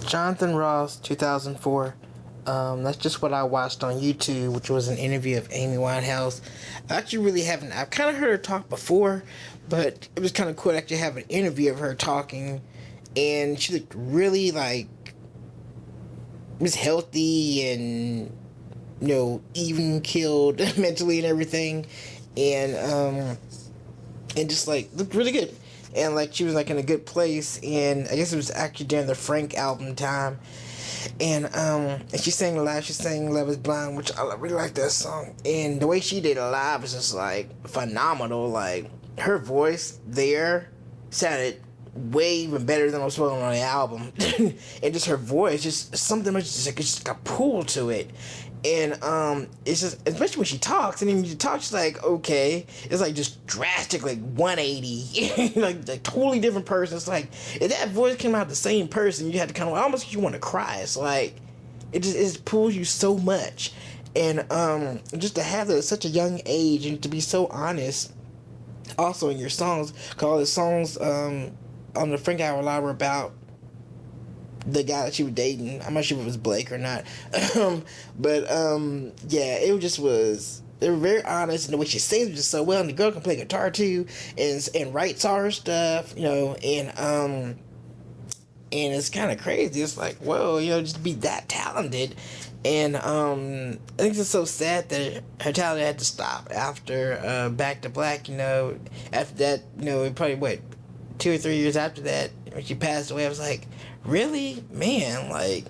Jonathan Ross, 2004. That's just what I watched on YouTube, which was an interview of Amy Winehouse. I actually really haven't. I've kind of heard her talk before, but it was kind of cool to actually have an interview of her talking, and she looked really like was healthy and even killed mentally and everything, and just like looked really good. And like she was like in a good place, and I guess it was actually during the Frank album time. And she sang live. She sang "Love Is Blind," which I really like that song. And the way she did it live was just like phenomenal. Like her voice there sounded way even better than what's on the album. And just her voice, just something much just like it's just got a pull to it. And it's just, especially when she talks, and then when she talks, she's like, okay, it's like just drastic, like 180, like totally different person. It's like if that voice came out the same person, you had to kind of almost you want to cry. It's like it just pulls you so much, and just to have that at such a young age and to be so honest, also in your songs, cause all the songs on the Frank album Live were about the guy that she was dating. I'm not sure if it was Blake or not. But yeah, it just was. They were very honest, and the way she sings just so well. And the girl can play guitar too, and writes all her stuff, and it's kind of crazy. It's like, whoa, just to be that talented. And I think it's so sad that her talent had to stop after Back to Black. After that, probably 2 or 3 years after that, when she passed away, I was like, really? Man, like,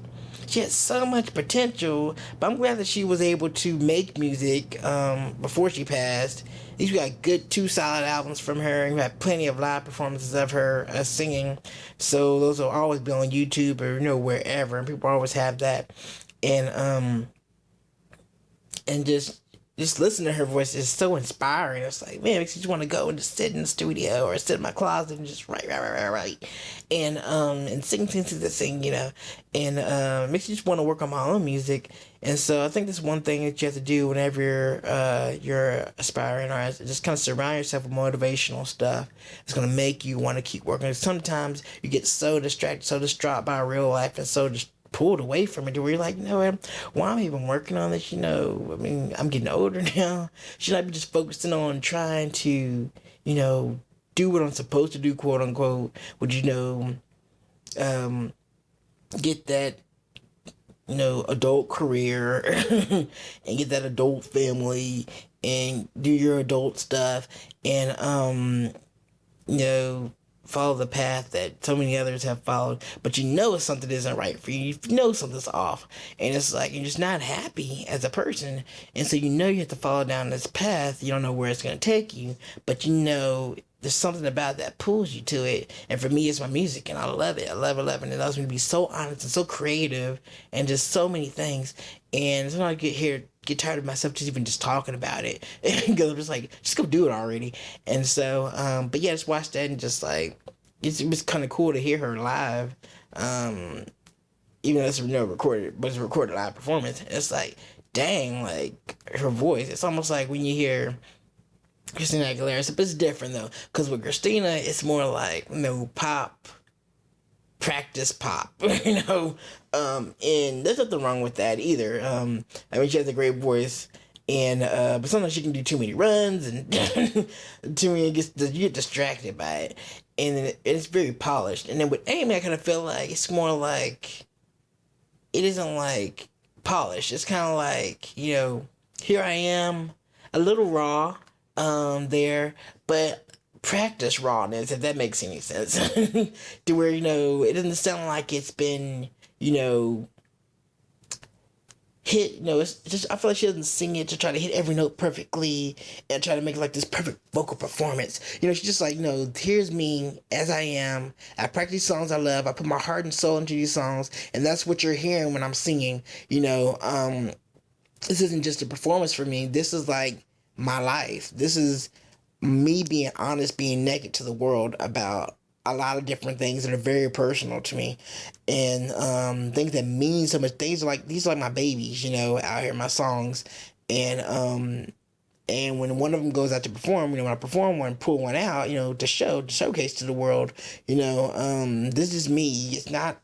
she had so much potential, but I'm glad that she was able to make music before she passed. At least we got good 2 solid albums from her, and we had plenty of live performances of her singing, so those will always be on YouTube or wherever, and people always have that. And just listen to her voice is so inspiring. It's like, man, it makes you just want to go and just sit in the studio or sit in my closet and just write, and sing, and makes you just want to work on my own music. And so I think that's one thing that you have to do whenever you're aspiring artist. Just kind of surround yourself with motivational stuff. It's gonna make you want to keep working. Sometimes you get so distracted, so distraught by real life, and so just pulled away from it to where you're like, why am I even working on this? I mean, I'm getting older now. Should I be just focusing on trying to, do what I'm supposed to do, quote unquote? Would get that, adult career and get that adult family and do your adult stuff and, follow the path that so many others have followed, but something isn't right for you. Something's off, and it's like you're just not happy as a person, and so you have to follow down this path. You don't know where it's going to take you, but there's something about that pulls you to it. And for me, it's my music, and I love it. I love it, and it allows me to be so honest and so creative and just so many things. And sometimes I get tired of myself just talking about it because I'm just like, just go do it already. And so but yeah, just watch that and just like it was kind of cool to hear her live, even though it's recorded, but it's a recorded live performance. And it's like, dang, like her voice, it's almost like when you hear Christina Aguilera, but it's different though, because with Christina it's more like pop, practice pop, and there's nothing wrong with that either. I mean, she has a great voice, and but sometimes she can do too many runs and too many, you get distracted by it, and it's very polished. And then with Amy, I kind of feel like it's more like it isn't like polished. It's kind of like here I am, a little raw, there, but practice rawness, if that makes any sense. To where it doesn't sound like it's been hit. It's just, I feel like she doesn't sing it to try to hit every note perfectly and try to make like this perfect vocal performance. She's just like, here's me as I am. I practice songs I love. I put my heart and soul into these songs, and that's what you're hearing when I'm singing. This isn't just a performance for me. This is like my life. This is me being honest, being naked to the world about a lot of different things that are very personal to me, and things that mean so much. These are like my babies, out here, my songs, and when one of them goes out to perform, when I perform one, pull one out, to showcase to the world, this is me. It's not,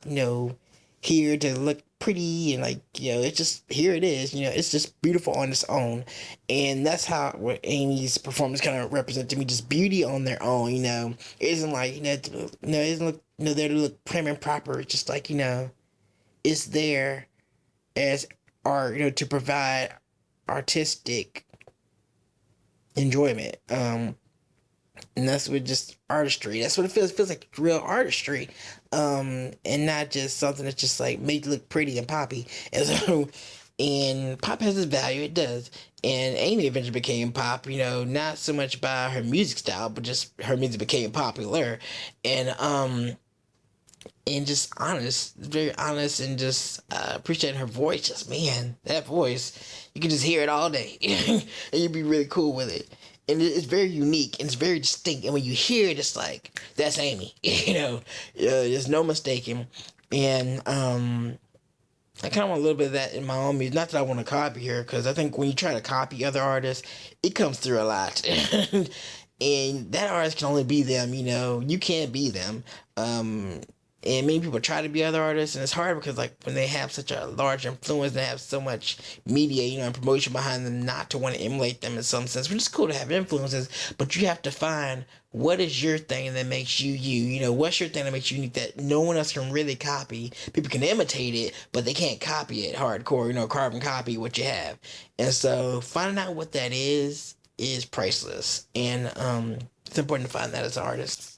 here to look pretty and like it's just here it is. It's just beautiful on its own, and that's how what Amy's performance kind of represents to me, just beauty on their own. It isn't like it isn't look there to look prim and proper. It's just like it's there as art, to provide artistic enjoyment. And that's what just artistry. That's what it feels. It feels like real artistry, and not just something that's just like made you look pretty and poppy. And so, and pop has its value. It does. And Amy eventually became pop. Not so much by her music style, but just her music became popular, and just honest, very honest, and just appreciating her voice. Just man, that voice, you can just hear it all day, and you'd be really cool with it. And it's very unique and it's very distinct. And when you hear it, it's like that's Amy. There's no mistaking. And I kind of want a little bit of that in my own music. Not that I want to copy her, because I think when you try to copy other artists, it comes through a lot. And that artist can only be them. You can't be them. And many people try to be other artists, and it's hard because like when they have such a large influence, they have so much media, and promotion behind them, not to want to emulate them in some sense. Which is cool to have influences, but you have to find what is your thing that makes you you. What's your thing that makes you unique that no one else can really copy. People can imitate it, but they can't copy it hardcore. Carbon copy what you have, and so finding out what that is priceless, and it's important to find that as an artist.